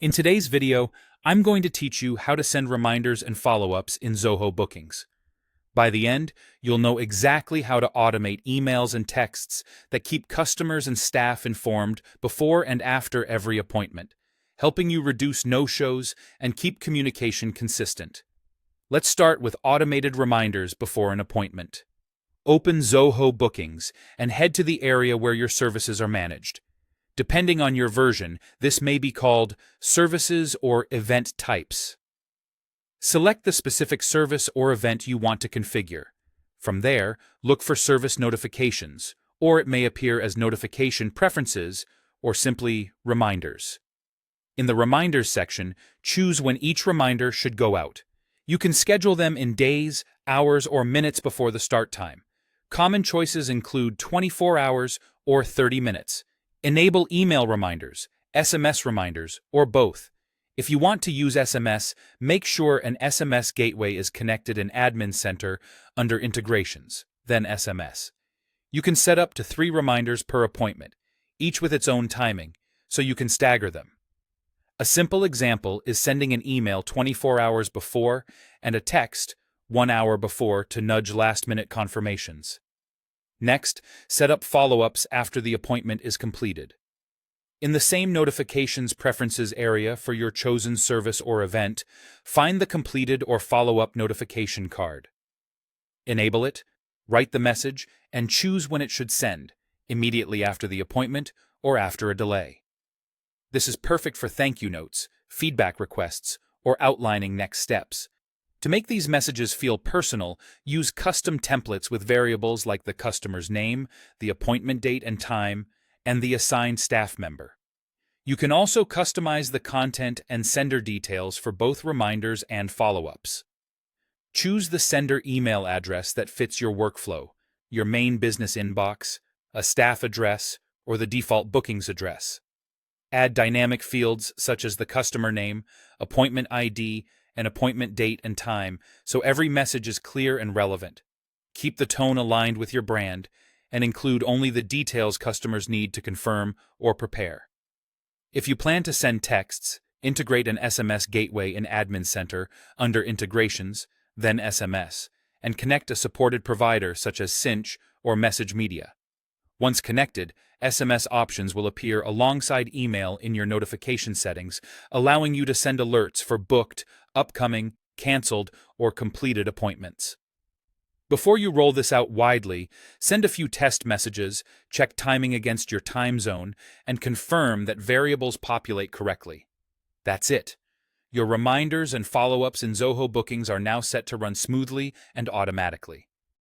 In today's video, I'm going to teach you how to send reminders and follow-ups in Zoho bookings. By the end, you'll know exactly how to automate emails and texts that keep customers and staff informed before and after every appointment, helping you reduce no-shows and keep communication consistent. Let's start with automated reminders before an appointment. Open Zoho Bookings and head to the area where your services are managed. Depending on your version, this may be called Services or Event Types. Select the specific service or event you want to configure. From there, look for Service Notifications, or it may appear as Notification Preferences or simply Reminders. In the Reminders section, choose when each reminder should go out. You can schedule them in days, hours, or minutes before the start time. Common choices include 24 hours or 30 minutes. Enable email reminders, SMS reminders, or both. If you want to use SMS, make sure an SMS gateway is connected in Admin Center under Integrations, then SMS. You can set up to 3 reminders per appointment, each with its own timing, so you can stagger them. A simple example is sending an email 24 hours before and a text 1 hour before to nudge last-minute confirmations. Next, set up follow-ups after the appointment is completed. In the same Notifications Preferences area for your chosen service or event, find the completed or follow-up notification card. Enable it, write the message, and choose when it should send, immediately after the appointment or after a delay. This is perfect for thank you notes, feedback requests, or outlining next steps. To make these messages feel personal, use custom templates with variables like the customer's name, the appointment date and time, and the assigned staff member. You can also customize the content and sender details for both reminders and follow-ups. Choose the sender email address that fits your workflow, your main business inbox, a staff address, or the default bookings address. Add dynamic fields such as the customer name, appointment ID, and appointment date and time, so every message is clear and relevant. Keep the tone aligned with your brand, and include only the details customers need to confirm or prepare. If you plan to send texts, integrate an SMS gateway in Admin Center under Integrations, then SMS, and connect a supported provider such as Cinch or Message Media. Once connected, SMS options will appear alongside email in your notification settings, allowing you to send alerts for booked, upcoming, canceled, or completed appointments. Before you roll this out widely, send a few test messages, check timing against your time zone, and confirm that variables populate correctly. That's it. Your reminders and follow-ups in Zoho Bookings are now set to run smoothly and automatically.